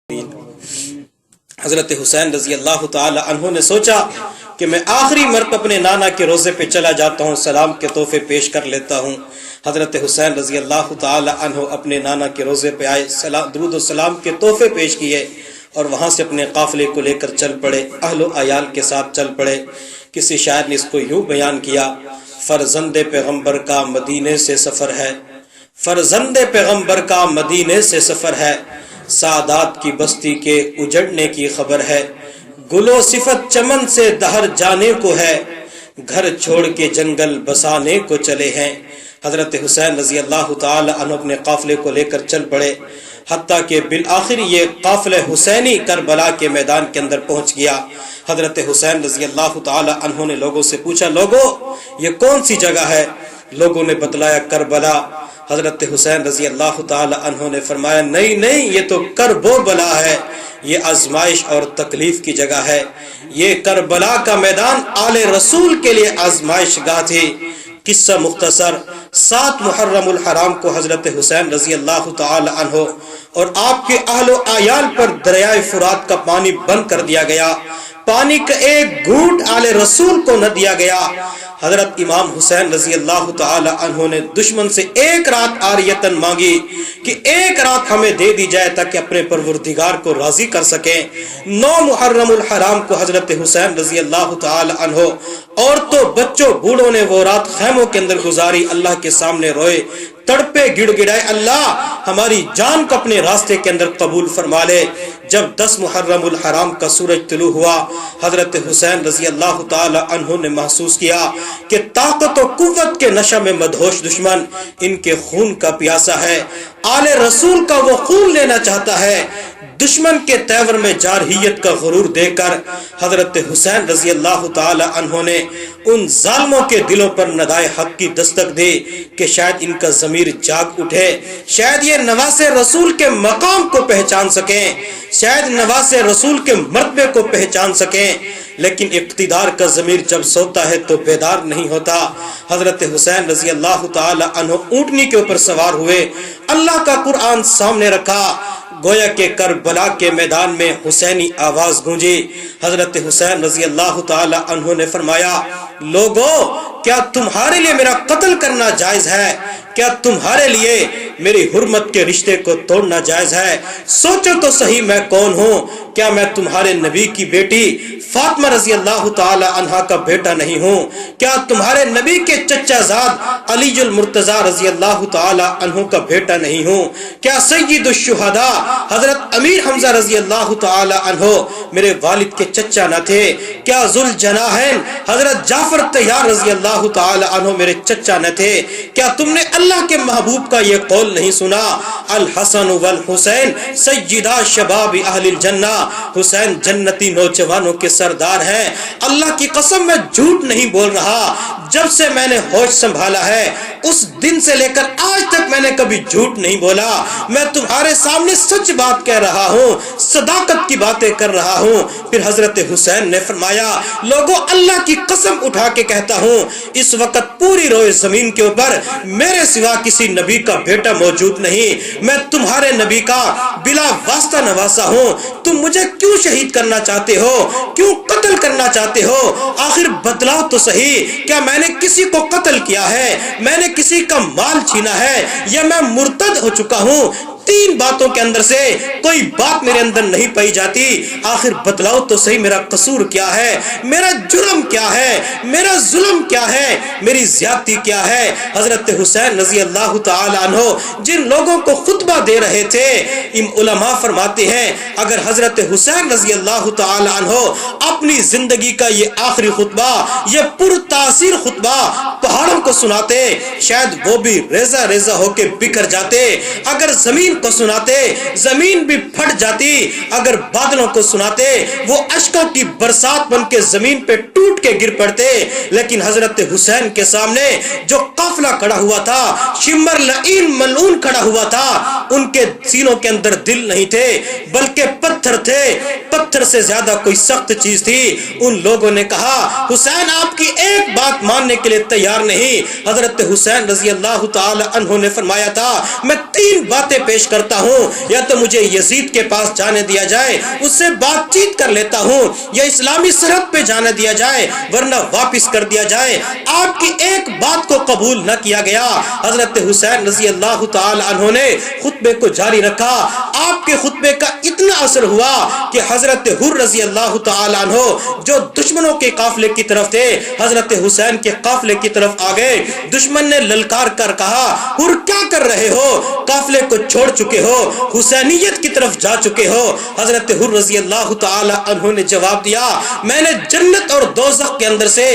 حضرت حسین رضی اللہ تعالی عنہ نے سوچا کہ میں آخری مرتبہ اپنے نانا کے روزے پہ چلا جاتا ہوں، سلام کے تحفے پیش کر لیتا ہوں۔ حضرت حسین رضی اللہ تعالی عنہ اپنے نانا کے روزے پہ آئے، درود و سلام کے تحفے پیش کیے اور وہاں سے اپنے قافلے کو لے کر چل پڑے، اہل و عیال کے ساتھ چل پڑے۔ کسی شاعر نے اس کو یوں بیان کیا: فرزند پیغمبر کا مدینے سے سفر ہے، فرزند پیغمبر کا مدینے سے سفر ہے، سعادات کی بستی کے اجڑنے کی خبر ہے، گلو صفت چمن سے دہر جانے کو ہے، گھر چھوڑ کے جنگل بسانے کو چلے ہیں۔ حضرت حسین رضی اللہ تعالی عنہ اپنے قافلے کو لے کر چل پڑے، حتیٰ کہ بالآخر یہ قافلہ حسینی کربلا کے میدان کے اندر پہنچ گیا۔ حضرت حسین رضی اللہ تعالی عنہ نے لوگوں سے پوچھا: لوگوں یہ کون سی جگہ ہے؟ لوگوں نے بتلایا کربلا۔ حضرت حسین رضی اللہ تعالی عنہ نے فرمایا: نہیں، یہ تو کرب و بلا ہے، یہ آزمائش اور تکلیف کی جگہ ہے۔ یہ کربلا کا میدان آل رسول کے لیے آزمائش گاہ تھی۔ قصہ مختصر: 7 محرم الحرام کو حضرت حسین رضی اللہ تعالی عنہ اور آپ کے اہل و عیال پر دریائے فرات کا پانی بند کر دیا گیا، پانی کا ایک گھونٹ آل رسول کو نہ دیا گیا۔ حضرت امام حسین رضی اللہ تعالی عنہ نے دشمن سے ایک رات عاریتن مانگی کہ ایک رات ہمیں دے دی جائے تاکہ اپنے پروردگار کو راضی کر سکیں۔ 9 محرم الحرام کو حضرت حسین رضی اللہ تعالی عنہ عورتوں بچوں بوڑھوں نے وہ رات خیموں کے اندر گزاری، اللہ کے سامنے روئے، تڑپے، گڑ گڑائے: اللہ ہماری جان کو اپنے راستے کے اندر قبول فرما لے۔ جب 10 محرم الحرام کا سورج طلوع ہوا، حضرت حسین رضی اللہ تعالی عنہ نے محسوس کیا کہ طاقت و قوت کے نشہ میں مدہوش دشمن ان کے خون کا پیاسا ہے، آل رسول کا وہ خون لینا چاہتا ہے۔ دشمن کے تیور میں جارحیت کا غرور دے کر حضرت حسین رضی اللہ تعالی عنہ نے ان ظالموں کے دلوں پر ندائے حق کی دستک دی کہ شاید ان کا ضمیر جاگ اٹھے، شاید یہ نواز رسول کے مقام کو پہچان سکیں، شاید نواز رسول کے مرتبے کو پہچان سکیں۔ لیکن اقتدار کا ضمیر جب سوتا ہے تو بیدار نہیں ہوتا۔ حضرت حسین رضی اللہ تعالی عنہ اونٹنی کے اوپر سوار ہوئے، اللہ کا قرآن سامنے رکھا، گویا کہ کربلا کے میدان میں حسینی آواز گونجی۔ حضرت حسین رضی اللہ تعالی عنہ نے فرمایا: لوگوں کیا تمہارے لیے میرا قتل کرنا جائز ہے؟ کیا تمہارے لیے میری حرمت کے رشتے کو توڑنا جائز ہے؟ سوچو تو صحیح میں کون ہوں؟ کیا میں تمہارے نبی کی بیٹی فاطمہ رضی اللہ تعالی عنہا کا بیٹا نہیں ہوں؟ کیا تمہارے نبی کے چچا زاد علی المرتضی رضی اللہ تعالی عنہ کا بیٹا نہیں ہوں؟ کیا سید الشہداء حضرت امیر حمزہ رضی اللہ تعالی عنہ میرے والد کے چچا نہ تھے؟ کیا ذوالجناحین حضرت جعفر طیار رضی اللہ تعالی عنہ میرے چچا نہ تھے؟ کیا تم نے اللہ کے محبوب کا یہ قول نہیں سنا: الحسن والحسین سیدا شباب اہل الجنہ؟ حسین جنتی نوجوانوں کے سردار ہیں۔ اللہ کی قسم میں جھوٹ نہیں بول رہا، جب سے میں نے ہوش سنبھالا ہے اس دن سے لے کر آج تک میں نے کبھی جھوٹ نہیں بولا۔ میں تمہارے سامنے سچ بات کہہ رہا ہوں، صداقت کی باتیں کر رہا ہوں۔ پھر حضرت حسین نے فرمایا: لوگوں اللہ کی قسم اٹھا کے کہتا ہوں، اس وقت پوری روئے زمین کے اوپر میرے سوا کسی نبی کا بیٹا موجود نہیں۔ میں تمہارے نبی کا بلا واسطہ نواسا ہوں۔ تم مجھے کیوں شہید کرنا چاہتے ہو؟ کیوں قتل کرنا چاہتے ہو؟ آخر بتلاؤ تو صحیح، کیا میں نے کسی کو قتل کیا ہے؟ میں نے کسی کا مال چھینا ہے یا میں مرتد ہو چکا ہوں؟ 3 باتوں کے اندر سے کوئی بات میرے اندر نہیں پائی جاتی۔ آخر بتلاؤ تو صحیح میرا قصور کیا ہے؟ میرا جرم کیا ہے؟ میرا ظلم کیا ہے؟ میری زیادتی کیا ہے؟ حضرت حسین رضی اللہ تعالی عنہ جن لوگوں کو خطبہ دے رہے تھے، علماء فرماتے ہیں اگر حضرت حسین رضی اللہ تعالی عنہ اپنی زندگی کا یہ آخری خطبہ، یہ پر تاثیر خطبہ پہاڑوں کو سناتے، شاید وہ بھی ریزہ ریزہ ہو کے بکھر جاتے۔ اگر زمین کو سناتے زمین بھی پھٹ جاتی، اگر بادلوں کو سناتے وہ اشکوں کی برسات بن کے زمین پہ ٹوٹ کے گر پڑتے۔ لیکن حضرت حسین کے سامنے جو قافلہ کھڑا ہوا تھا، شمر لعین ملعون کھڑا ہوا تھا، ان کے سینوں کے اندر دل نہیں تھے بلکہ پتھر تھے۔ پتھر سے زیادہ کوئی سخت چیز تھی. ان لوگوں نے کہا حسین آپ کی ایک بات ماننے کے لیے تیار نہیں. حضرت حسین رضی اللہ تعالی عنہ نے فرمایا تھا میں 3 باتیں پیش کرتا ہوں, یا تو مجھے یزید کے پاس جانے دیا جائے, اس سے بات چیت کر لیتا ہوں, یا اسلامی سرحد پہ جانے دیا جائے ورنہ واپس کر دیا جائے. آپ کی ایک بات کو قبول نہ کیا گیا. حضرت حسین رضی اللہ تعالی عنہ نے خطبے کو جاری رکھا. آپ کے خطبے کا اتنا اثر ہوا کہ حضرت حر رضی اللہ تعالی عنہ جو دشمنوں کے قافلے کی طرف تھے حضرت حسین کے قافلے کی طرف آ گئے. دشمن نے للکار کر کہا حر کیا کر رہے ہو, قافلے کو چھوڑ چکے ہو, حسینیت کی طرف جا چکے ہو. حضرت حر رضی اللہ تعالی عنہ نے جواب دیا میں نے جنت اور دوزخ کے اندر سے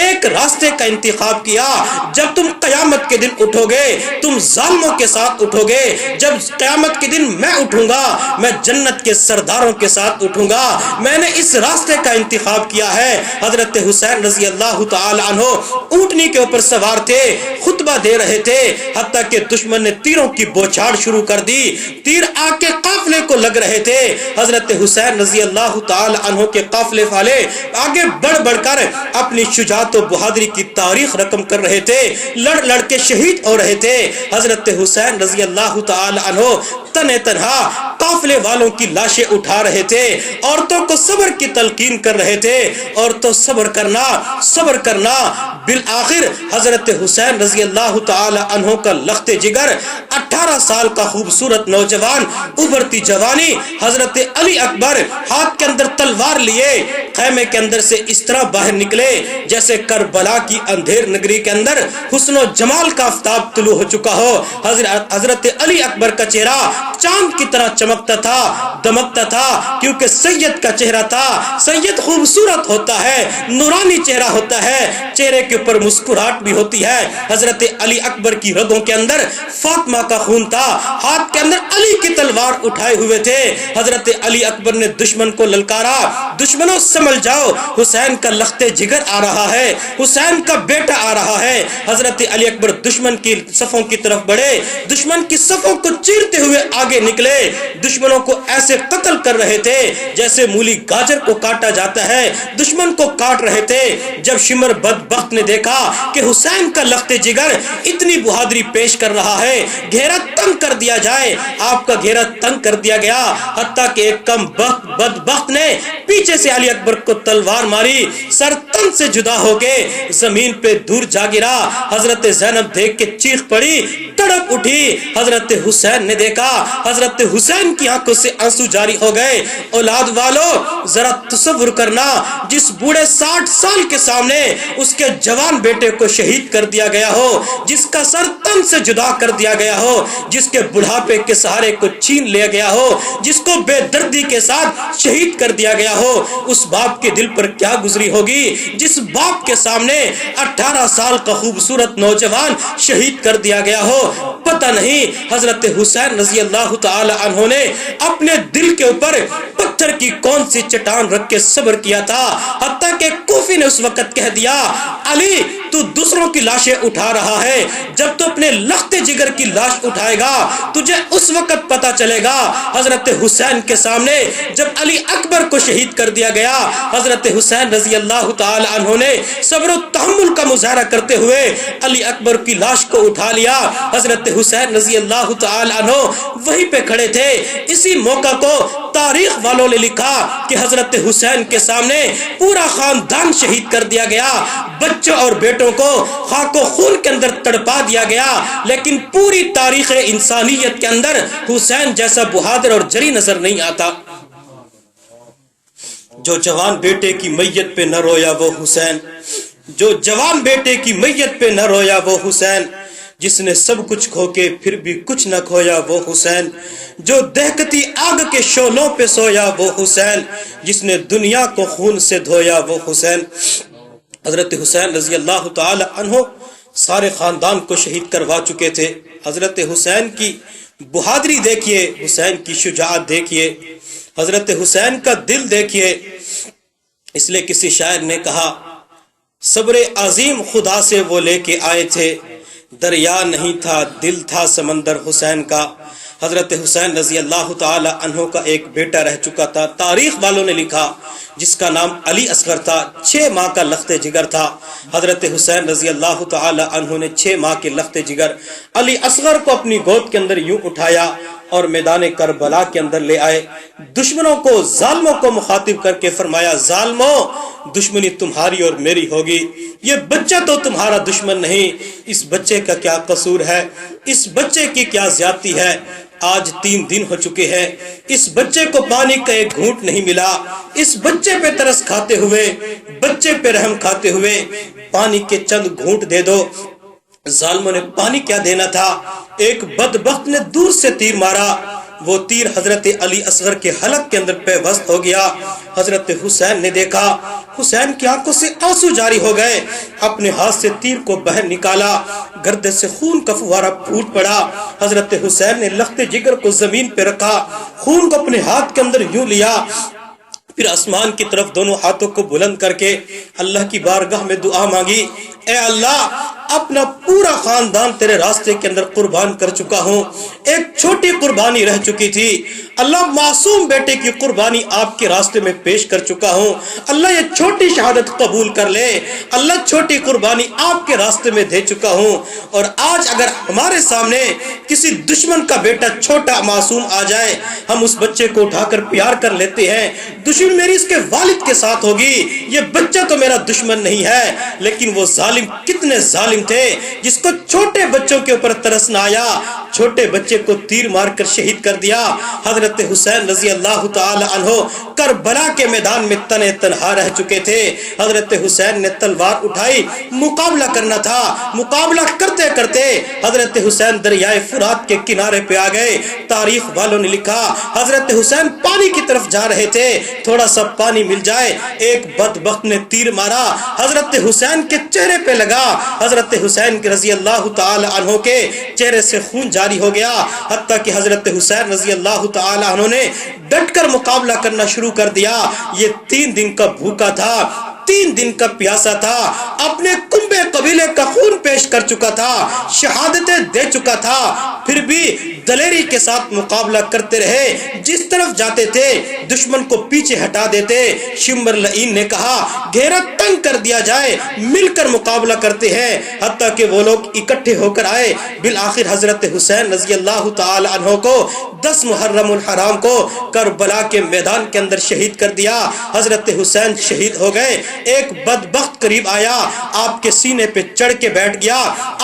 ایک راستے کا انتخاب کیا. جب تم قیامت کے دن اٹھو گے تم ظالموں کے ساتھ اٹھو گے, جب قیامت کے دن میں اٹھوں گا میں جنت کے سرداروں کے ساتھ اٹھوں گا. میں نے اس راستے کا انتخاب کیا ہے. حضرت حسین رضی اللہ تعالی عنہ اونٹنی کے اوپر سوار تھے, خطبہ دے رہے تھے, حتیٰ کہ دشمن نے تیروں کی بوچھاڑ شروع کر دی. تیر آ کے قافلے کو لگ رہے تھے. حضرت حسین رضی اللہ تعالی عنہ کے قافلے والے آگے بڑھ بڑھ کر اپنی شجاعت و بہادری کی تاریخ رقم کر رہے تھے, لڑ لڑ کے شہید ہو رہے تھے. حضرت حسین رضی اللہ تعالی عنہ تنہ تنہا قافلے والوں کی لاشیں اٹھا رہے تھے, عورتوں کو صبر کی تلقین کر رہے تھے. عورتوں صبر کرنا صبر کرنا. بالآخر حضرت حسین رضی اللہ تعالی عنہ کا لخت جگر 18 سال کا خوبصورت نوجوان, ابھرتی جوانی, حضرت علی اکبر ہاتھ کے اندر تلوار لیے خیمے کے اندر سے اس طرح باہر نکلے جیسے کربلا کی اندھیر نگری کے اندر حسن و جمال کا آفتاب طلوع ہو چکا ہو. حضرت علی اکبر کا چہرہ چاند کی طرح چمکتا تھا, دمکتا تھا, کیونکہ سید کا چہرہ تھا. سید خوبصورت ہوتا ہے, نورانی چہرہ ہوتا ہے, چہرے کے اوپر مسکراہٹ بھی ہوتی ہے. حضرت علی اکبر کی رگوں کے اندر فاطمہ کا خون تھا, ہاتھ کے اندر علی کی تلوار اٹھائے ہوئے تھے. حضرت علی اکبر نے دشمن کو للکارا دشمنوں سمجھ جاؤ حسین کا لخت جگر آ رہا ہے, حسین کا بیٹا آ رہا ہے. حضرت علی اکبر دشمن کی صفوں کی طرف بڑھے, دشمن کی صفوں کو چیرتے ہوئے آگے نکلے. دشمنوں کو ایسے قتل کر رہے تھے جیسے مولی گاجر کو کاٹا جاتا ہے, دشمن کو کاٹ رہے تھے. جب شمر بدبخت نے دیکھا کہ حسین کا لخت جگر اتنی بہادری پیش کر رہا ہے, گھیرا تنگ کر دیا جائے. آپ کا گھیرا تنگ کر دیا گیا, حتیٰ کہ ایک کم بخت بدبخت نے پیچھے سے علی اکبر کو تلوار ماری, سر تن سے جدا ہو کے زمین پہ دور جا گرا. حضرت زینب دیکھ کے چیخ پڑی, تڑپ اٹھی. حضرت حسین نے دیکھا, حضرت حسین کی آنکھوں سے آنسو جاری ہو گئے. اولاد والو ذرا تصور کرنا, جس بوڑھے 60 سال کے سامنے اس کے جوان بیٹے کو شہید کر دیا گیا ہو, جس کا سر تن سے جدا کر دیا گیا ہو, جس کے بڑھاپے کے سہارے کو چھین لیا گیا ہو, جس کو بے دردی کے ساتھ شہید کر دیا گیا ہو, اس باپ کے دل پر کیا گزری ہوگی جس باپ کے سامنے 18 سال کا خوبصورت نوجوان شہید کر دیا گیا ہو. پتہ نہیں حضرت حسین رضی اللہ تعالی عنہ نے اپنے دل کے اوپر پتھر کی کون سی چٹان رکھ کے صبر کیا تھا, حتیٰ کہ کوفی نے اس وقت کہہ دیا علی تو دوسروں کی لاشیں اٹھا رہا ہے, جب تو اپنے لخت جگر کی لاش اٹھائے گا تجھے اس وقت پتا چلے گا. حضرت حسین کے سامنے جب علی اکبر کو شہید کر دیا گیا, حضرت حسین رضی اللہ تعالی عنہ نے صبر و تحمل کا مظاہرہ کرتے ہوئے علی اکبر کی لاش کو اٹھا لیا. حضرت حسین رضی اللہ تعالی عنہ وہیں پہ کھڑے تھے. اسی موقع کو تاریخ والوں نے لکھا کہ حضرت حسین کے سامنے پورا خاندان شہید کر دیا گیا, بچوں اور بیٹوں کو خاک و خون کے اندر تڑپا دیا گیا, لیکن پوری تاریخ انسانیت کے اندر حسین جیسا بہادر اور جری نظر نہیں آتا. جو جوان بیٹے کی میت پہ نہ رویا وہ حسین, جو جوان بیٹے کی میت پہ نہ رویا وہ حسین, جس نے سب کچھ کھو کے پھر بھی کچھ نہ کھویا وہ حسین, جو دہکتی آگ کے شعلوں پہ سویا وہ حسین, جس نے دنیا کو خون سے دھویا وہ حسین. حضرت حسین رضی اللہ تعالی عنہ سارے خاندان کو شہید کروا چکے تھے. حضرت حسین کی بہادری دیکھیے, حسین کی شجاعت دیکھیے, حضرت حسین کا دل دیکھیے. اس لیے کسی شاعر نے کہا صبر عظیم خدا سے وہ لے کے آئے تھے, دریا نہیں تھا دل تھا سمندر حسین کا, حضرت حسین رضی اللہ تعالی عنہ کا ایک بیٹا رہ چکا تھا، تاریخ والوں نے لکھا، جس کا نام علی اصغر تھا، 6 ماہ کا لخت جگر تھا۔ حضرت حسین رضی اللہ تعالی عنہ نے 6 ماہ کے لخت جگر علی اصغر کو اپنی گود کے اندر یوں اٹھایا اور میدان کربلا کے اندر لے آئے، دشمنوں کو، ظالموں کو مخاطب کر کے فرمایا، ظالموں، دشمنی تمہاری اور میری ہوگی، یہ بچہ تو تمہارا دشمن نہیں، اس بچے کا کیا قصور ہے، اس بچے کی کیا زیادتی ہے؟ آج 3 دن ہو چکے ہیں، اس بچے کو پانی کا ایک گھونٹ نہیں ملا، اس بچے پہ ترس کھاتے ہوئے، بچے پہ رحم کھاتے ہوئے پانی کے چند گھونٹ دے دو۔ ظالموں نے پانی کیا دینا تھا، ایک بدبخت نے دور سے تیر مارا، وہ تیر حضرت علی اصغر کے حلق کے اندر پیوست ہو گیا۔ حضرت حسین نے دیکھا، حسین کی آنکھوں سے آنسو جاری ہو گئے، اپنے ہاتھ سے تیر کو باہر نکالا، گردے سے خون کا فوارہ پھوٹ پڑا۔ حضرت حسین نے لخت جگر کو زمین پہ رکھا، خون کو اپنے ہاتھ کے اندر یوں لیا، پھر آسمان کی طرف دونوں ہاتھوں کو بلند کر کے اللہ کی بارگاہ میں دعا مانگی، اے اللہ، اپنا پورا خاندان تیرے راستے کے اندر قربان کر چکا ہوں، ایک چھوٹی قربانی رہ چکی تھی، اللہ معصوم بیٹے کی قربانی آپ کے راستے میں پیش کر چکا ہوں، اللہ یہ چھوٹی شہادت قبول کر لے، اللہ چھوٹی قربانی آپ کے راستے میں دے چکا ہوں۔ اور آج اگر ہمارے سامنے کسی دشمن کا بیٹا چھوٹا معصوم آ جائے، ہم اس بچے کو اٹھا کر پیار کر لیتے ہیں، دشمن میری اس کے والد کے ساتھ ہوگی، یہ بچہ تو میرا دشمن نہیں ہے۔ لیکن وہ ظالم کتنے ظالم تھے جس کو چھوٹے بچوں کے اوپر ترس نہ آیا، چھوٹے بچے کو تیر مار کر شہید کر دیا۔ حضرت حسین رضی اللہ تعالی عنہ کربلا کے میدان میں تنے تنہا رہ چکے تھے۔ حضرت حسین نے تلوار اٹھائی، مقابلہ کرنا تھا، مقابلہ کرتے کرتے حضرت حسین دریائے فرات کے کنارے پہ آ گئے۔ تاریخ والوں نے لکھا، حضرت حسین پانی کی طرف جا رہے تھے، تھوڑا سا پانی مل جائے، ایک بدبخت نے تیر مارا، حضرت حسین کے چہرے پہ لگا، حضرت حسین کے رضی اللہ تعالی عنہ کے چہرے سے خون جاری ہو گیا، حتیٰ کہ حضرت حسین رضی اللہ تعالی عنہ نے ڈٹ کر مقابلہ کرنا شروع کر دیا۔ یہ 3 دن کا بھوکا تھا، 3 دن کا پیاسا تھا، اپنے کنبے قبیلے کا خون پیش کر چکا تھا، شہادتیں دے چکا تھا، پھر بھی دلیری کے ساتھ مقابلہ کرتے رہے، جس طرف جاتے تھے دشمن کو پیچھے ہٹا دیتے۔ شمر لعین نے کہا گھیرا تنگ کر دیا جائے، مل کر مقابلہ کرتے ہیں، حتیٰ کہ وہ لوگ اکٹھے ہو کر آئے۔ بالآخر حضرت حسین رضی اللہ تعالی عنہ کو 10 محرم الحرام کو کربلا کے میدان کے اندر شہید کر دیا۔ حضرت حسین شہید ہو گئے، ایک بدبخت قریب آیا، آپ کے سینے پہ چڑھ کے بیٹھ گیا،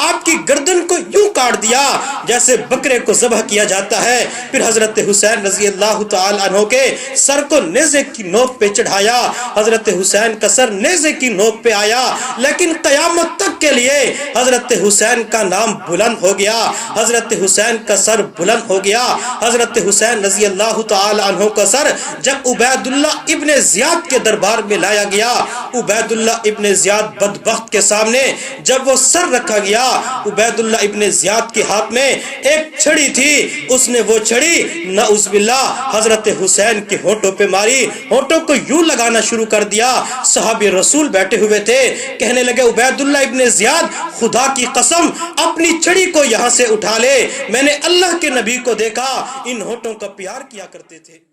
آپ کی گردن کو یوں کاٹ دیا جیسے بکرے کو ذبح کیا جاتا ہے۔ پھر حضرت حسین رضی اللہ تعالی عنہ کے سر کو نیزے کی نوک پہ چڑھایا، حضرت حسین کا سر نیزے کی نوک پہ آیا، لیکن قیامت تک کے لیے حضرت حسین کا نام بلند ہو گیا، حضرت حسین کا سر بلند ہو گیا۔ حضرت حسین رضی اللہ تعالی عنہ کا سر جب عبید اللہ ابن زیاد کے دربار میں لایا گیا، عبید اللہ ابن زیاد بدبخت کے سامنے جب وہ سر رکھا گیا، عبید اللہ ابن زیاد کے ہاتھ میں ایک چھڑی تھی، اس نے وہ چھڑی نعوذ باللہ حضرت حسین کے ہونٹوں پہ ماری، ہونٹوں کو یوں لگانا شروع کر دیا۔ صحابی رسول بیٹھے ہوئے تھے، کہنے لگے عبید اللہ ابن زیاد، خدا کی قسم اپنی چھڑی کو یہاں سے اٹھا لے، میں نے اللہ کے نبی کو دیکھا ان ہونٹوں کا پیار کیا کرتے تھے۔